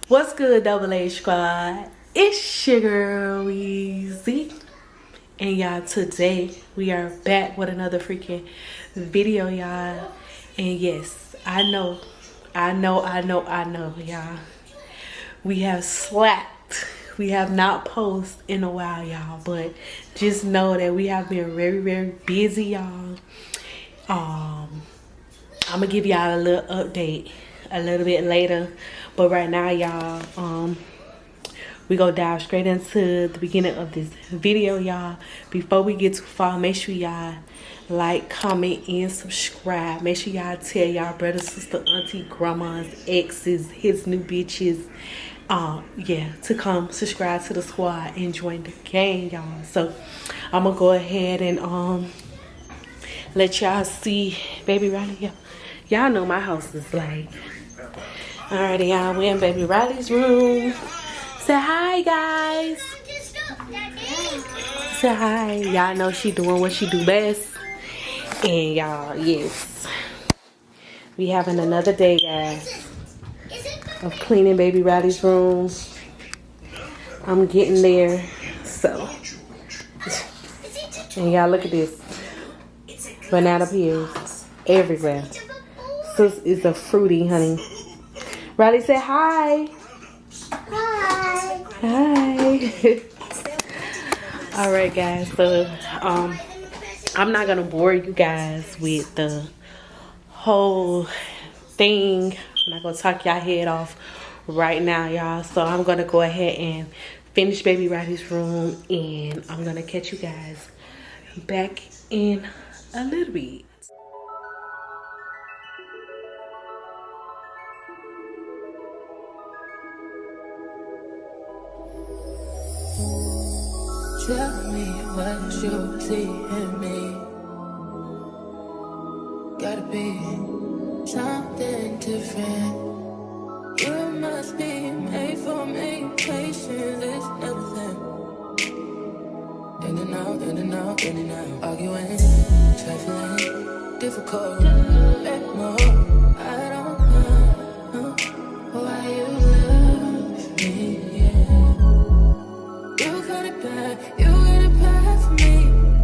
What's good, Double A Squad? It's your girl Weezy, and y'all, today we are back with another freaking video, y'all. And yes, I know, y'all. We have slacked. We have not posted in a while, y'all. But just know that we have been very, very busy, y'all. I'm gonna give y'all a little update a little bit later, but right now, y'all, we go dive straight into the beginning of this video, y'all. Before we get too far, make sure y'all like, comment, and subscribe. Make sure y'all tell y'all brother, sister, auntie, grandmas, exes, his new bitches, yeah, to come subscribe to the squad and join the gang, y'all. So I'm gonna go ahead and let y'all see Baby Riley. Y'all know my house is like. Alrighty, y'all, we're in Baby Riley's room. Say hi, guys. Say hi. Y'all know she doing what she do best. And y'all, yes, we having another day, guys, of cleaning Baby Riley's room. I'm getting there. So, and y'all, look at this. Banana peels everywhere. Sis is a fruity, honey. Riley said hi. Hi. Hi. All right, guys. So, I'm not gonna bore you guys with the whole thing. I'm not gonna talk y'all head off right now, y'all. So I'm gonna go ahead and finish Baby Riley's room, and I'm gonna catch you guys back in a little bit. Tell me what you see in me. Gotta be something different. You must be made for me. Patience is everything. In and out, in and out, in and out. Arguing, trifling, difficult. Let more. I don't know why you love me. You got it bad for me,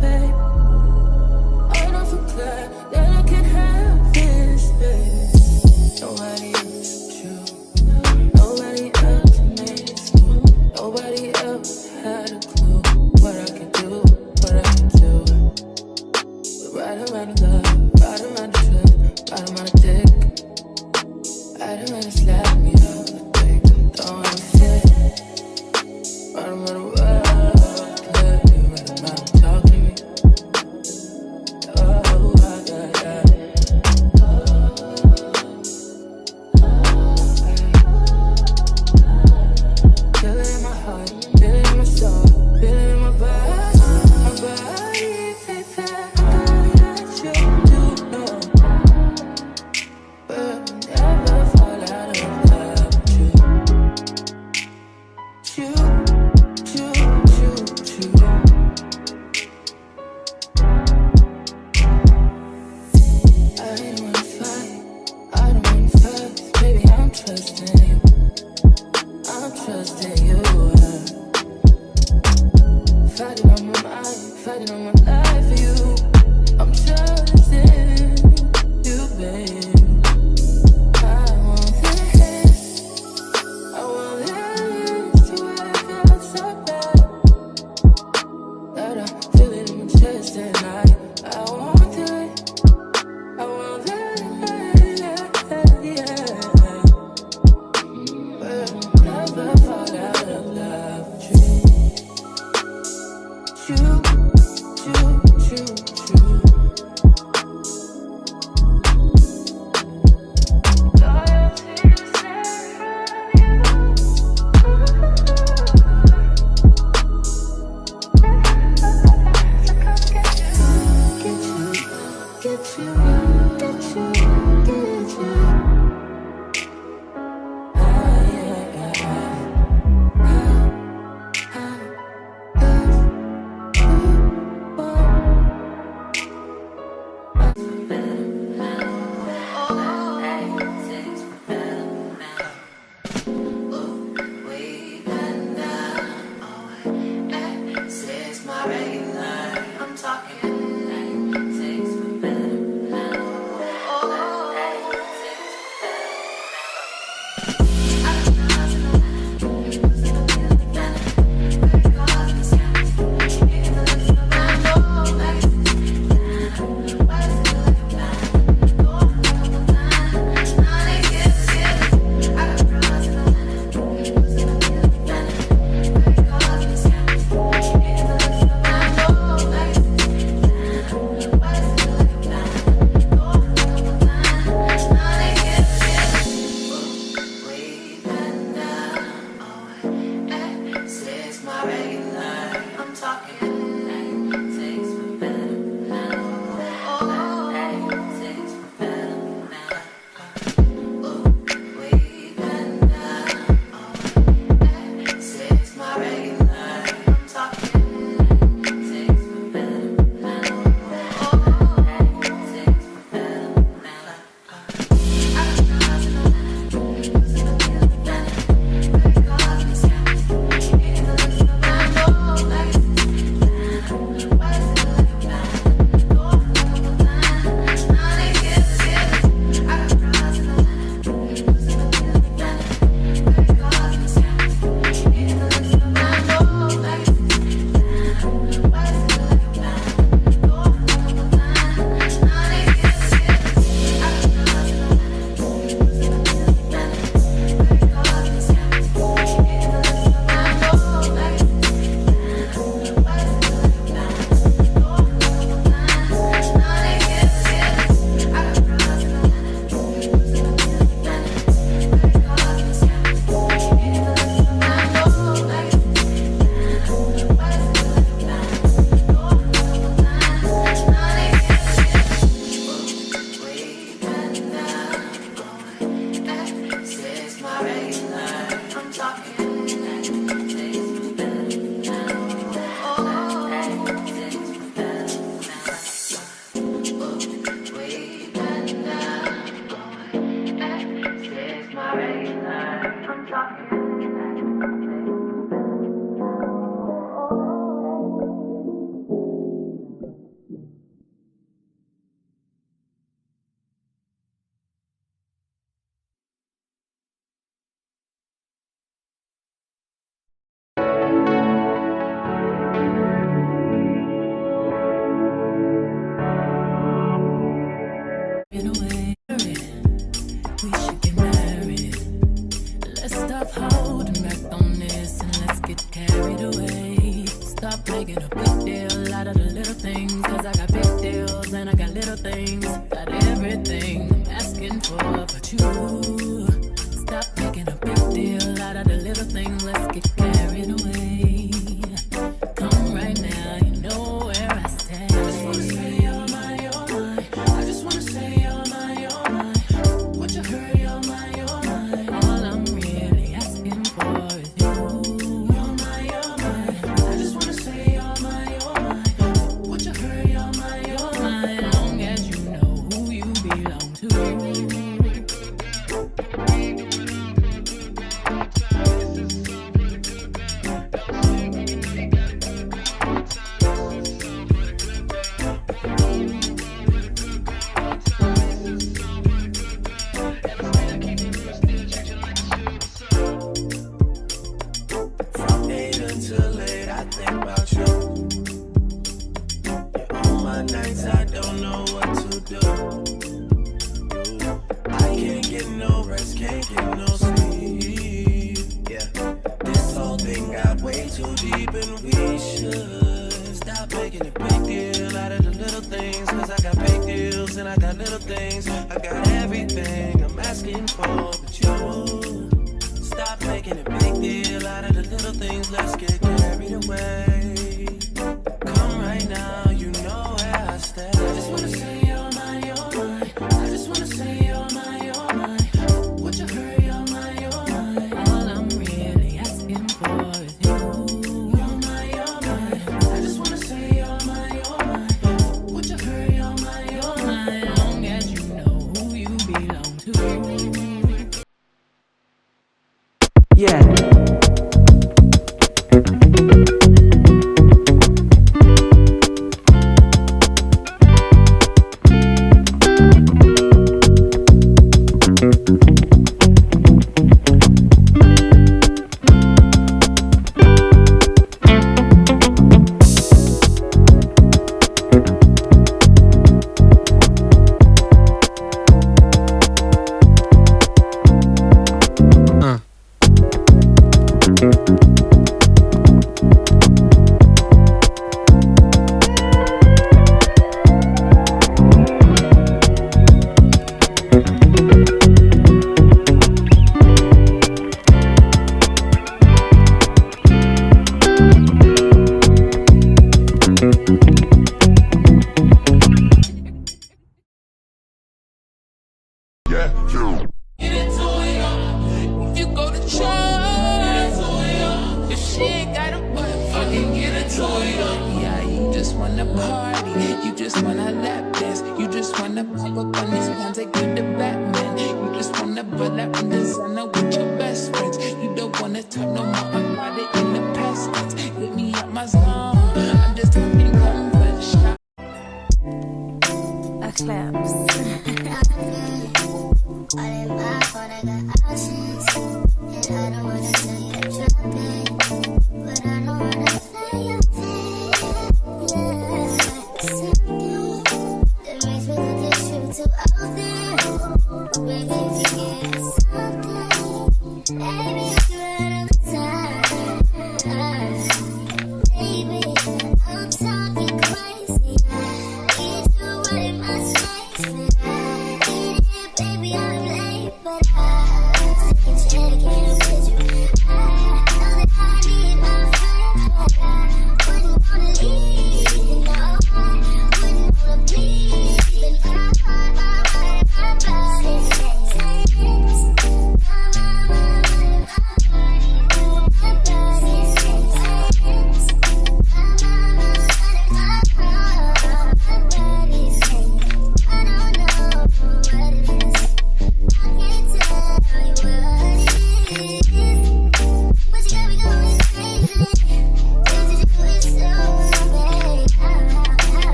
babe. I don't feel glad that I can have this, babe. Nobody else true. Nobody else makes me. Nobody else had a clue what I could do, what I could do. We're right around the love, right around the trip, right around the day. stop holding back on this and let's get carried away. Stop making a big deal out of the little things, cause I got big deals and I got little things. Got everything I'm asking for, but you stop making a big deal out of the little things. Let's get carried away. Come right now, you know where I stand. I just wanna say you're mine, you're mine. I just wanna say you're mine, you're mine. Would you hurry, you're mine, you're mine. All I'm really asking for is you. You're mine, you're mine. I just wanna say you're mine, you're mine. Would you hurry, you're mine, you're mine. Long as you know who you belong to. From 8 until late, I think about you. Yeah, on my nights, I don't know what to do. I can't get no rest, can't get no sleep. Yeah, this whole thing got way too deep, and we should stop making a big deal out of the little things. Cause I got big deals and I got little things. I got everything I'm asking for, but you stop making a big deal out of the little things. Let's get carried away. Come right now, you know where I stand. I just wanna say you're mine, you're mine. I just wanna say you're mine, you're mine. Would you hurry, you're mine, you're mine. All I'm really asking for is you. You're mine, you're mine. I just wanna say you're mine, you're mine. Would you hurry, you're mine, you're mine. Long as you know who you belong to. Yeah. Get into it, if you go to church, if she ain't got a butt, fucking get into it. Yeah, you just wanna party, you just wanna lap dance, you just wanna pop up on these ones that give the Batman. You just wanna butt up in designer with your best friends. You don't wanna talk no more about it in the past tense. Get me out my zone, I'm just talking comfort shot. A claps. All in my phone, I got options, and I don't wanna tell you to drop it, but I know when I play your thing, yeah, something that makes me look at you too often, baby, if you get something, baby, if you're out of the time.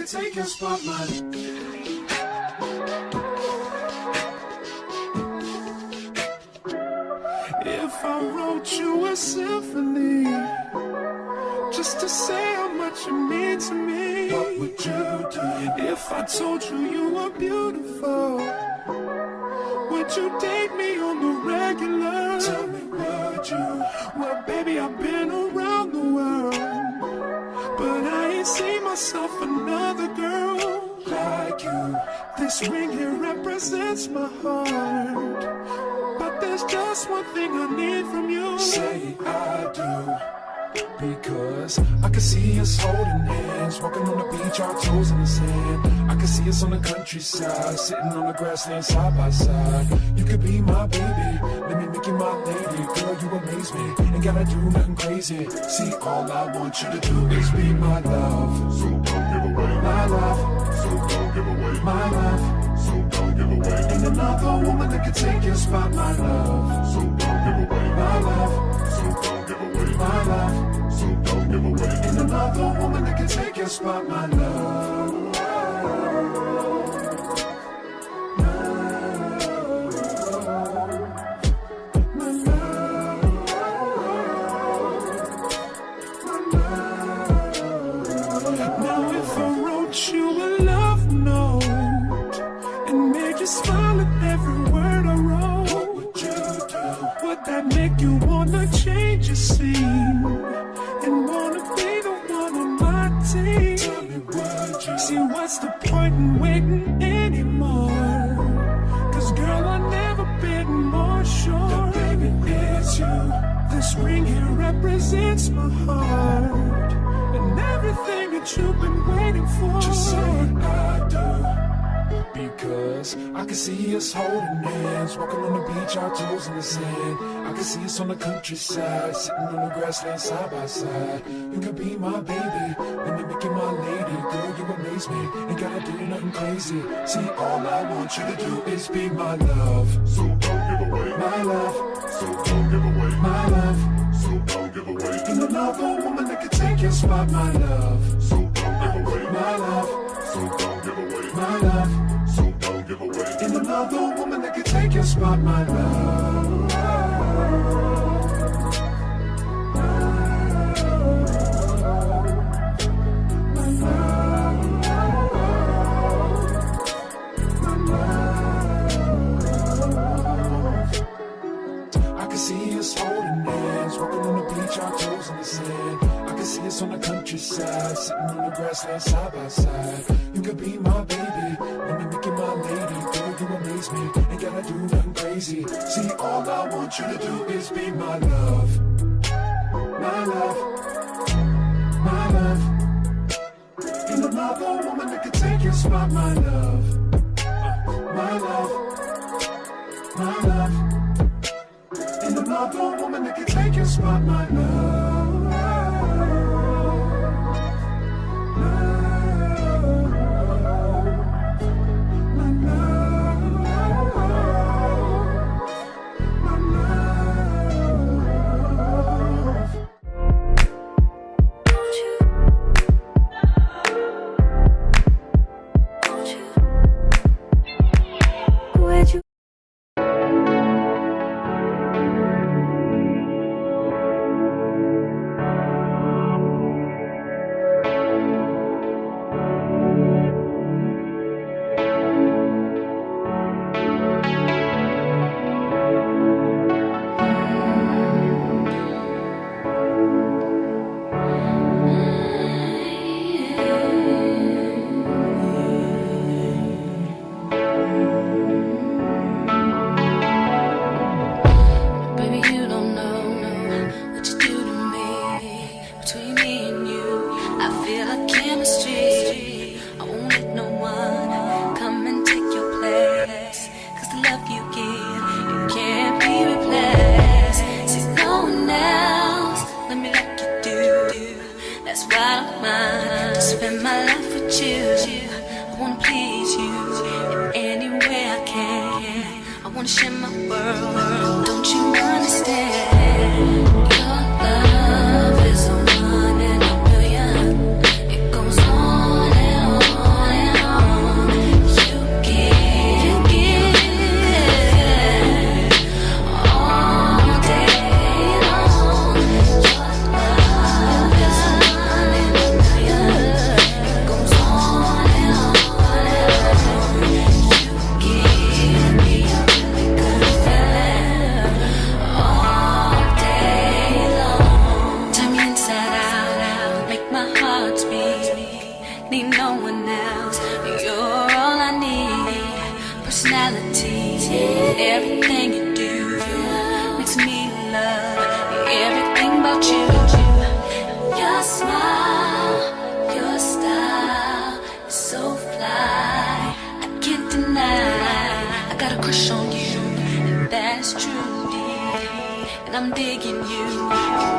take your spot, man. If I wrote you a symphony, just to say how much you mean to me, what would you do? If I told you you were beautiful, would you date me on the regular? Tell me, would you? Well, baby, I've been around the world, but I ain't seen myself another girl like you. This ring here represents my heart, but there's just one thing I need from you. Say I do. Because I can see us holding hands, walking on the beach, our toes in the sand. I can see us on the countryside, sitting on the grassland side by side. You could be my baby, let me make you my lady. Girl, you amaze me, ain't gotta do nothing crazy. See, all I want you to do is be my love. So don't give away my love. So don't give away my love. So don't give away. Ain't another woman that can take your spot, my love. So don't give away my love. So don't give away my love. So don't give away. Ain't another woman that can take your spot, my love. Now if I wrote you a love note and made you smile at every word I wrote, what would you do? Would that make you wanna change your scene and wanna be the one on my team? Tell me, would you? See, what's the point in waiting anymore? Cause girl, I've never been more sure that baby it's you. This ring here represents my heart and everything that you've been waiting for. Just say I do. Because I can see us holding hands, walking on the beach, our toes in the sand. I can see us on the countryside, sitting on the grassland side by side. You can be my baby, let me make you my lady. Girl, you amaze me, ain't gotta do nothing crazy. See, all I want you to do is be my love. So don't give away my love. So don't give away my love. So don't give away. Ain't another woman that can take your spot, my love. So don't give away my love. So don't give away my love. So don't give away. Ain't another woman that can take your spot, my love. I can see us holding hands, walking on the beach, our toes in the sand. I can see us on the countryside, sitting on the grassland side by side. You could be my baby, let me make you my lady. Girl, you amaze me, ain't gotta do nothing crazy. See, all I want you to do is be my love. My love. My love. Ain't another woman that can take your spot, my love. My love. My love. Ain't another woman that can take your spot, my love. It goes on and on. I'm digging you.